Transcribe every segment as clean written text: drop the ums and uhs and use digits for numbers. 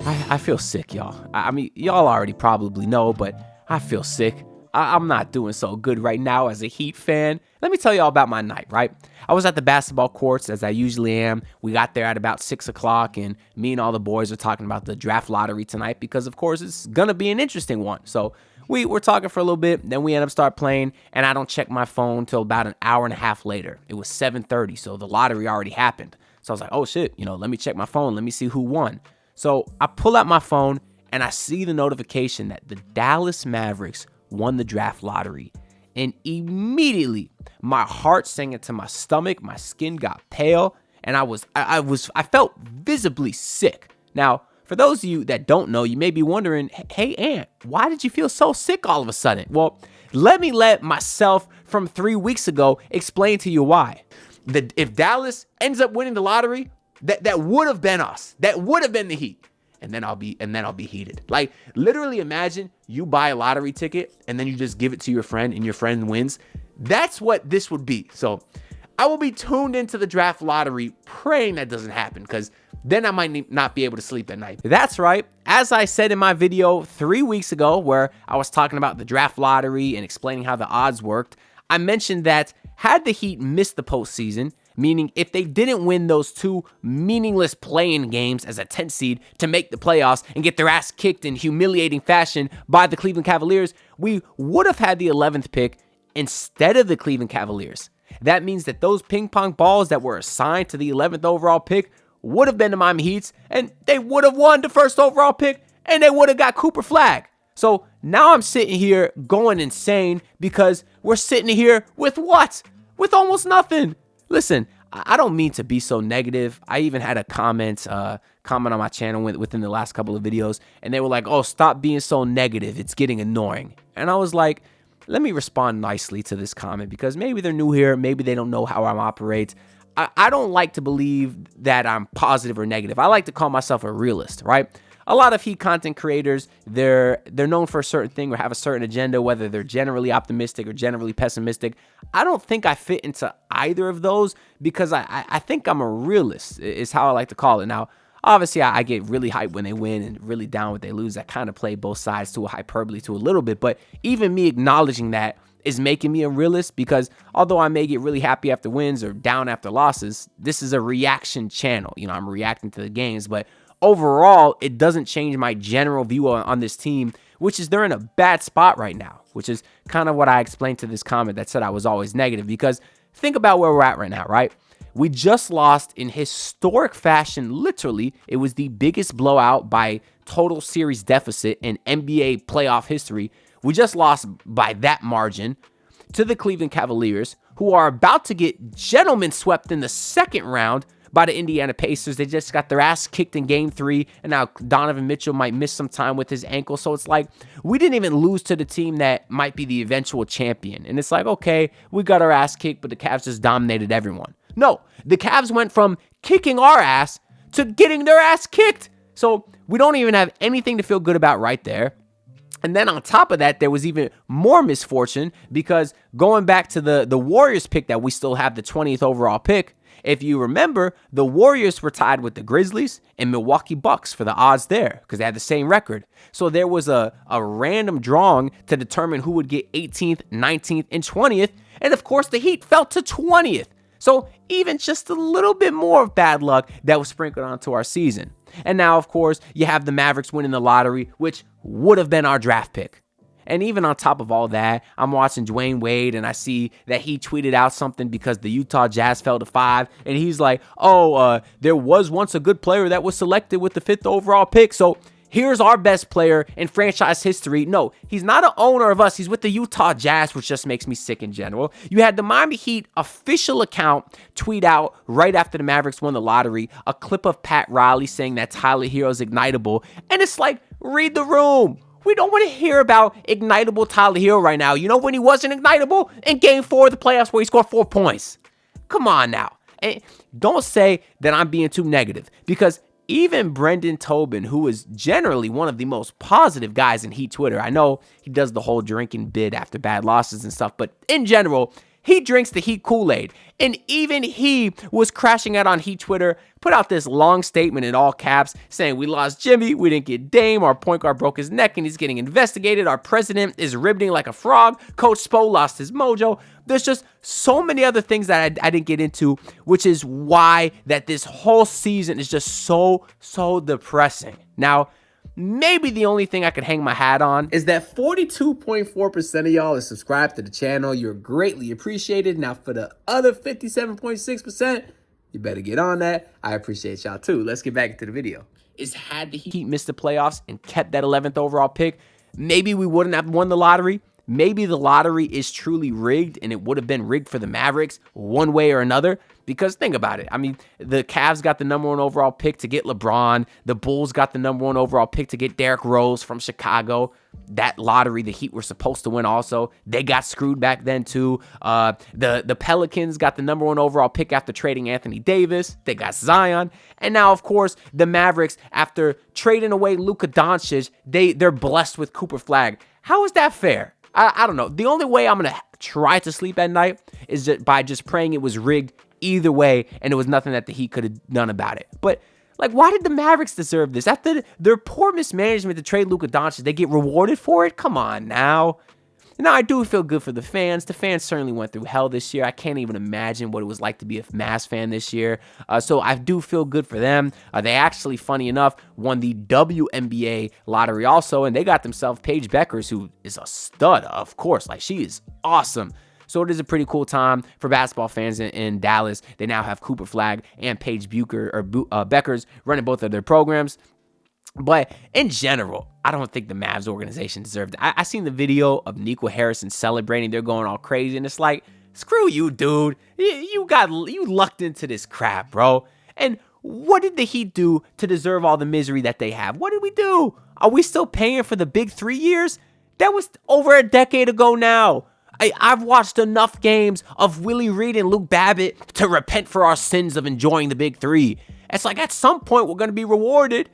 I feel sick, y'all. I mean, y'all already probably know, but I feel sick. I'm not doing so good right now as a Heat fan. Let me tell y'all about my night, right? I was at the basketball courts, as I usually am. We got there at about 6 o'clock, and me and all the boys are talking about the draft lottery tonight because, of course, it's going to be an interesting one. So we were talking for a little bit, then we end up start playing, and I don't check my phone till about an hour and a half later. It was 7:30, so the lottery already happened. So I was like, oh, shit, let me check my phone. Let me see who won. So I pull out my phone, and I see the notification that the Dallas Mavericks won the draft lottery. And immediately, my heart sank into my stomach, my skin got pale, and I felt visibly sick. Now, for those of you that don't know, you may be wondering, hey, Ant, why did you feel so sick all of a sudden? Well, let me let myself from 3 weeks ago explain to you why. If Dallas ends up winning the lottery, that would have been us. That would have been the Heat. And then I'll be heated. Like, literally imagine you buy a lottery ticket and then you just give it to your friend and your friend wins. That's what this would be. So I will be tuned into the draft lottery praying that doesn't happen, because then I might not be able to sleep at night. That's right. As I said in my video 3 weeks ago, where I was talking about the draft lottery and explaining how the odds worked, I mentioned that had the Heat missed the postseason, meaning if they didn't win those two meaningless play-in games as a 10th seed to make the playoffs and get their ass kicked in humiliating fashion by the Cleveland Cavaliers, we would have had the 11th pick instead of the Cleveland Cavaliers. That means that those ping pong balls that were assigned to the 11th overall pick would have been the Miami Heats, and they would have won the first overall pick, and they would have got Cooper Flagg. So now I'm sitting here going insane because we're sitting here with what? With almost nothing. Listen, I don't mean to be so negative. I even had a comment on my channel within the last couple of videos, and they were like, oh, stop being so negative. It's getting annoying. And I was like, let me respond nicely to this comment, because maybe they're new here. Maybe they don't know how I operate. I don't like to believe that I'm positive or negative. I like to call myself a realist, right? A lot of Heat content creators, they're known for a certain thing or have a certain agenda, whether they're generally optimistic or generally pessimistic. I don't think I fit into either of those, because I think I'm a realist, is how I like to call it. Now, obviously, I get really hyped when they win and really down when they lose. I kind of play both sides to a hyperbole to a little bit, but even me acknowledging that is making me a realist, because although I may get really happy after wins or down after losses, this is a reaction channel. I'm reacting to the games, but overall, it doesn't change my general view on this team, which is they're in a bad spot right now, which is kind of what I explained to this comment that said I was always negative, because think about where we're at right now, right? We just lost in historic fashion. Literally, it was the biggest blowout by total series deficit in NBA playoff history. We just lost by that margin to the Cleveland Cavaliers, who are about to get gentlemen swept in the second round by the Indiana Pacers. They just got their ass kicked in game 3, and now Donovan Mitchell might miss some time with his ankle. So it's like, we didn't even lose to the team that might be the eventual champion. And it's like, okay, we got our ass kicked, but the Cavs just dominated everyone. No, the Cavs went from kicking our ass to getting their ass kicked. So we don't even have anything to feel good about right there. And then on top of that, there was even more misfortune, because going back to the Warriors pick that we still have, the 20th overall pick, if you remember, the Warriors were tied with the Grizzlies and Milwaukee Bucks for the odds there, because they had the same record. So there was a random drawing to determine who would get 18th, 19th, and 20th. And of course, the Heat fell to 20th. So even just a little bit more of bad luck that was sprinkled onto our season. And now, of course, you have the Mavericks winning the lottery, which would have been our draft pick. And even on top of all that, I'm watching Dwayne Wade, and I see that he tweeted out something because the Utah Jazz fell to 5. And he's like, there was once a good player that was selected with the 5th overall pick. So here's our best player in franchise history. No, he's not an owner of us. He's with the Utah Jazz, which just makes me sick in general. You had the Miami Heat official account tweet out right after the Mavericks won the lottery a clip of Pat Riley saying that Tyler Hero's ignitable. And it's like, read the room. We don't want to hear about ignitable Tyler Hero right now. You know when he wasn't ignitable? In game 4 of the playoffs where he scored 4 points. Come on now. And don't say that I'm being too negative, because even Brendan Tobin, who is generally one of the most positive guys in Heat Twitter, I know he does the whole drinking bid after bad losses and stuff, but in general, He drinks the Heat Kool-Aid. And even he was crashing out on Heat Twitter, put out this long statement in all caps saying, "We lost Jimmy, we didn't get Dame, our point guard broke his neck and he's getting investigated, our president is ribbiting like a frog, Coach Spo lost his mojo." There's just so many other things that I didn't get into, which is why that this whole season is just so depressing. Now, maybe the only thing I could hang my hat on is that 42.4% of y'all are subscribed to the channel. You're greatly appreciated. Now, for the other 57.6%, you better get on that. I appreciate y'all too. Let's get back into the video. Had the Heat missed the playoffs and kept that 11th overall pick, maybe we wouldn't have won the lottery. Maybe the lottery is truly rigged and it would have been rigged for the Mavericks one way or another. Because think about it. I mean, the Cavs got the #1 overall pick to get LeBron. The Bulls got the #1 overall pick to get Derrick Rose from Chicago. That lottery the Heat were supposed to win also. They got screwed back then too. The Pelicans got the #1 overall pick after trading Anthony Davis. They got Zion. And now, of course, the Mavericks, after trading away Luka Doncic, they're blessed with Cooper Flagg. How is that fair? I don't know. The only way I'm going to try to sleep at night is by just praying it was rigged either way and there was nothing that the Heat could have done about it. But, like, why did the Mavericks deserve this? After their poor mismanagement to trade Luka Doncic, they get rewarded for it? Come on now. Now, I do feel good for the fans. The fans certainly went through hell this year. I can't even imagine what it was like to be a Mavs fan this year. So I do feel good for them. They actually, funny enough, won the WNBA lottery also, and they got themselves Paige Beckers, who is a stud, of course. Like, she is awesome. So it is a pretty cool time for basketball fans in Dallas. They now have Cooper Flagg and Paige Beckers running both of their programs. But in general, I don't think the Mavs organization deserved it. I seen the video of Nico Harrison celebrating. They're going all crazy. And it's like, screw you, dude. You lucked into this crap, bro. And what did the Heat do to deserve all the misery that they have? What did we do? Are we still paying for the big 3 years? That was over a decade ago now. I've watched enough games of Willie Reed and Luke Babbitt to repent for our sins of enjoying the big 3. It's like at some point we're going to be rewarded.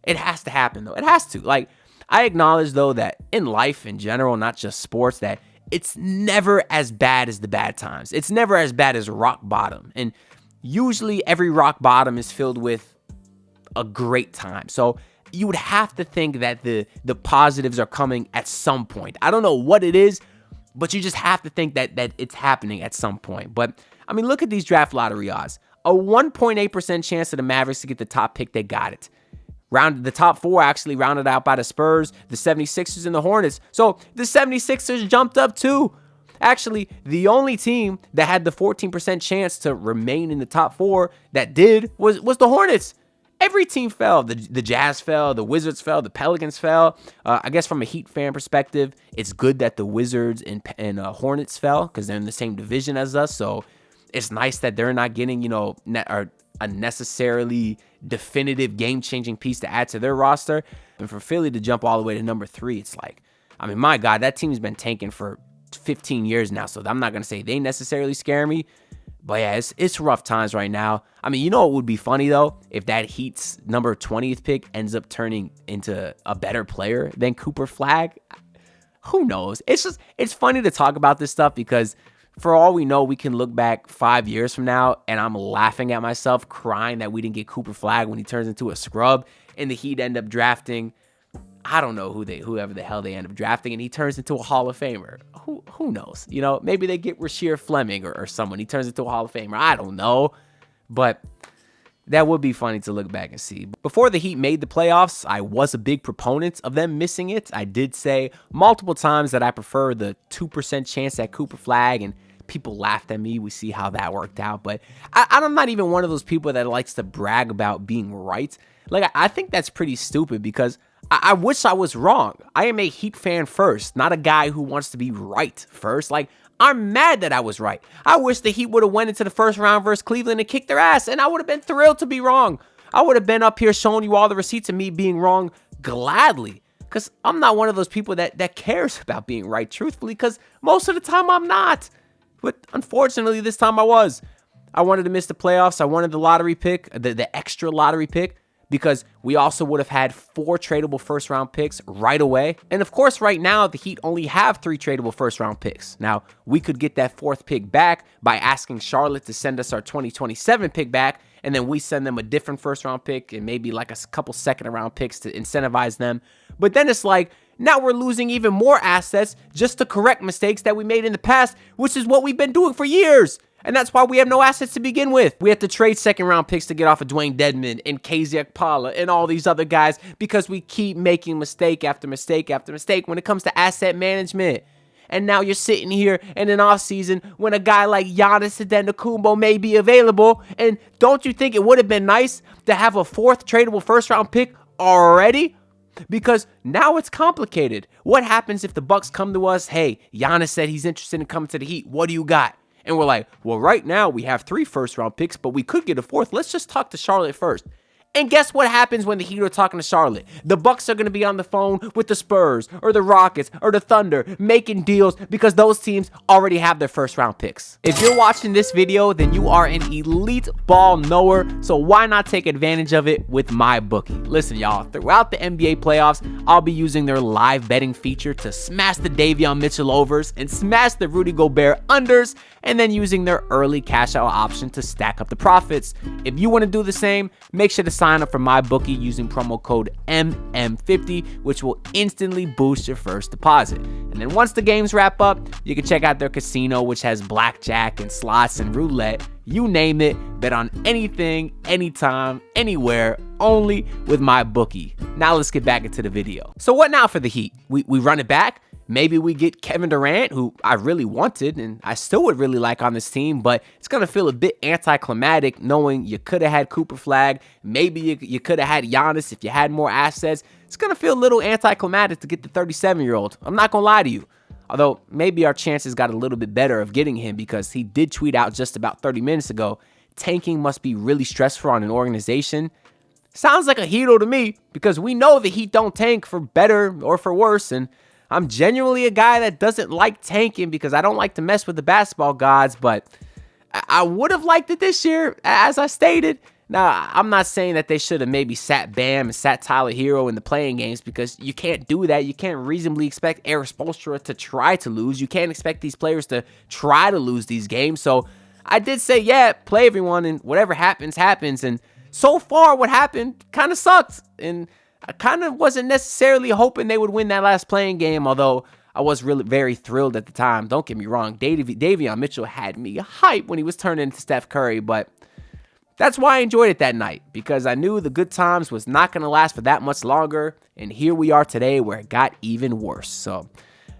It has to happen, though. It has to. Like, I acknowledge, though, that in life in general, not just sports, that it's never as bad as the bad times. It's never as bad as rock bottom. And usually every rock bottom is filled with a great time. So you would have to think that the positives are coming at some point. I don't know what it is, but you just have to think that it's happening at some point. But, I mean, look at these draft lottery odds. A 1.8% chance of the Mavericks to get the top pick, they got it. The top 4 actually rounded out by the Spurs, the 76ers, and the Hornets. So the 76ers jumped up too. Actually, the only team that had the 14% chance to remain in the top 4 that did was the Hornets. Every team fell. The Jazz fell, the Wizards fell, the Pelicans fell. I guess from a Heat fan perspective, it's good that the Wizards and Hornets fell because they're in the same division as us. So it's nice that they're not getting, a necessarily definitive game-changing piece to add to their roster. And for Philly to jump all the way to number 3, it's like, I mean, my God, that team's been tanking for 15 years now, so I'm not going to say they necessarily scare me. But yeah, it's rough times right now. I mean, you know what would be funny, though? If that Heat's number 20th pick ends up turning into a better player than Cooper Flagg. Who knows? It's funny to talk about this stuff because for all we know, we can look back 5 years from now, and I'm laughing at myself, crying that we didn't get Cooper Flagg when he turns into a scrub, and the Heat end up drafting, I don't know whoever the hell they end up drafting, and he turns into a Hall of Famer. Who knows? Maybe they get Rasheer Fleming or someone. He turns into a Hall of Famer. I don't know, but that would be funny to look back and see. Before the Heat made the playoffs, I was a big proponent of them missing it. I did say multiple times that I prefer the 2% chance at Cooper Flagg, and people laughed at me. We see how that worked out. But I'm not even one of those people that likes to brag about being right. Like, I think that's pretty stupid because I wish I was wrong. I am a Heat fan first, not a guy who wants to be right first. Like, I'm mad that I was right. I wish the Heat would have went into the first round versus Cleveland and kicked their ass, and I would have been thrilled to be wrong. I would have been up here showing you all the receipts of me being wrong gladly. Because I'm not one of those people that cares about being right, truthfully, because most of the time I'm not. But unfortunately, this time I was. I wanted to miss the playoffs. I wanted the lottery pick, the extra lottery pick. because we also would have had 4 tradable first round picks right away. And of course, right now, the Heat only have 3 tradable first round picks. Now, we could get that 4th pick back by asking Charlotte to send us our 2027 pick back, and then we send them a different first round pick and maybe like a couple second round picks to incentivize them. But then it's like, now we're losing even more assets just to correct mistakes that we made in the past, which is what we've been doing for years. And that's why we have no assets to begin with. We have to trade second-round picks to get off of Dwayne Dedmon and KZ Okpala and all these other guys because we keep making mistake after mistake after mistake when it comes to asset management. And now you're sitting here in an offseason when a guy like Giannis Antetokounmpo may be available. And don't you think it would have been nice to have a 4th tradable first-round pick already? Because now it's complicated. What happens if the Bucks come to us, hey, Giannis said he's interested in coming to the Heat. What do you got? And we're like, well, right now we have 3 first-round picks, but we could get a 4th. Let's just talk to Charlotte first. And guess what happens when the Heat are talking to Charlotte? The Bucks are going to be on the phone with the Spurs or the Rockets or the Thunder making deals because those teams already have their first-round picks. If you're watching this video, then you are an elite ball knower, so why not take advantage of it with MyBookie? Listen, y'all, throughout the NBA playoffs, I'll be using their live betting feature to smash the Davion Mitchell overs and smash the Rudy Gobert unders, and then using their early cash out option to stack up the profits. If you want to do the same, make sure to sign up for MyBookie using promo code MM50, which will instantly boost your first deposit. And then once the games wrap up, you can check out their casino, which has blackjack and slots and roulette. You name it, bet on anything, anytime, anywhere, only with MyBookie. Now let's get back into the video. So what now for the Heat? We run it back? Maybe we get Kevin Durant, who I really wanted and I still would really like on this team, but it's going to feel a bit anticlimactic knowing you could have had Cooper Flagg. Maybe you could have had Giannis if you had more assets. It's going to feel a little anticlimactic to get the 37-year-old. I'm not going to lie to you. Although maybe our chances got a little bit better of getting him because he did tweet out just about 30 minutes ago, tanking must be really stressful on an organization. Sounds like a hero to me because we know the Heat don't tank for better or for worse, and I'm genuinely a guy that doesn't like tanking because I don't like to mess with the basketball gods, but I would have liked it this year, as I stated. Now, I'm not saying that they should have maybe sat Bam and sat Tyler Hero in the playing games because you can't do that. You can't reasonably expect Erik Spoelstra to try to lose. You can't expect these players to try to lose these games. So I did say, yeah, play everyone and whatever happens, happens. And so far, what happened kind of sucked. And I kind of wasn't necessarily hoping they would win that last playing game, although I was really very thrilled at the time. Don't get me wrong. Davion Mitchell had me hype when he was turning into Steph Curry, but that's why I enjoyed it that night, because I knew the good times was not going to last for that much longer, and here we are today where it got even worse. So,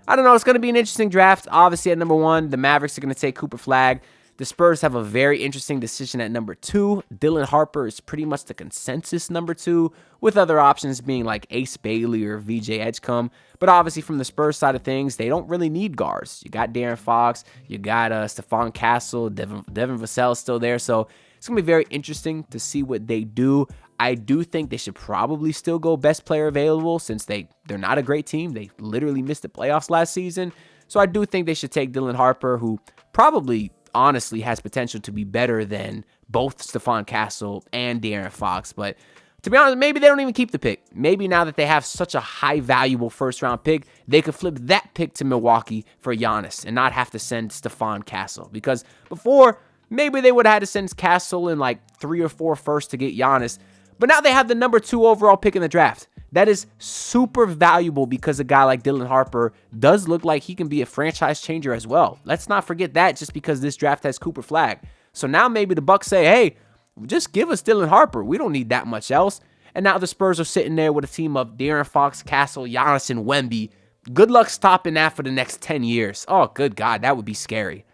I don't know. It's going to be an interesting draft. Obviously, at number 1, the Mavericks are going to take Cooper Flagg. The Spurs have a very interesting decision at number 2. Dylan Harper is pretty much the consensus number 2, with other options being like Ace Bailey or VJ Edgecombe. But obviously, from the Spurs side of things, they don't really need guards. You got De'Aaron Fox, you got Stephon Castle, Devin Vassell is still there. So it's going to be very interesting to see what they do. I do think they should probably still go best player available since they're not a great team. They literally missed the playoffs last season. So I do think they should take Dylan Harper, who probably honestly has potential to be better than both Stephon Castle and De'Aaron Fox. But to be honest, maybe they don't even keep the pick. Maybe now that they have such a high valuable first round pick, they could flip that pick to Milwaukee for Giannis and not have to send Stephon Castle. Because before, maybe they would have had to send Castle in like 3 or 4 firsts to get Giannis. But now they have the number 2 overall pick in the draft. That is super valuable because a guy like Dylan Harper does look like he can be a franchise changer as well. Let's not forget that just because this draft has Cooper Flagg. So now maybe the Bucks say, hey, just give us Dylan Harper. We don't need that much else. And now the Spurs are sitting there with a team of De'Aaron Fox, Castle, Giannis, and Wemby. Good luck stopping that for the next 10 years. Oh, good God, that would be scary.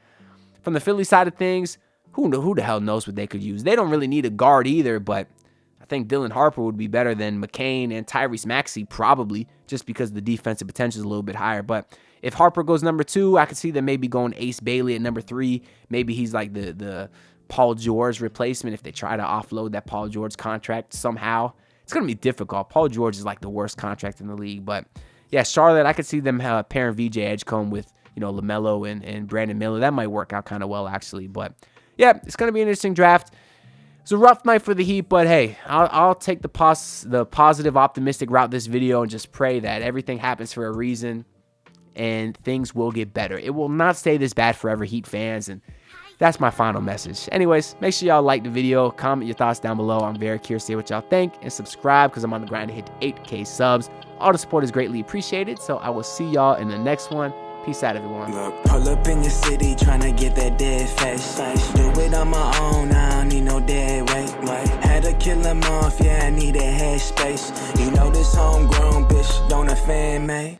From the Philly side of things, who the hell knows what they could use? They don't really need a guard either, but I think Dylan Harper would be better than McCain and Tyrese Maxey, probably, just because the defensive potential is a little bit higher. But if Harper goes number 2, I could see them maybe going Ace Bailey at number 3. Maybe he's like the Paul George replacement if they try to offload that Paul George contract somehow. It's going to be difficult. Paul George is like the worst contract in the league. But yeah, Charlotte, I could see them pairing VJ Edgecombe with, LaMelo and Brandon Miller. That might work out kind of well, actually. But yeah, it's going to be an interesting draft. It's a rough night for the Heat, but hey, I'll take the positive, optimistic route this video and just pray that everything happens for a reason and things will get better. It will not stay this bad forever, Heat fans, and that's my final message. Anyways, make sure y'all like the video, comment your thoughts down below. I'm very curious to hear what y'all think, and subscribe because I'm on the grind to hit 8K subs. All the support is greatly appreciated, so I will see y'all in the next one. Peace out, everyone. Look, pull up in your city, tryna get that dead face. Do it on my own, I don't need no dead weight. Had to kill him off, yeah, I need a head space. You know this homegrown bitch don't offend me.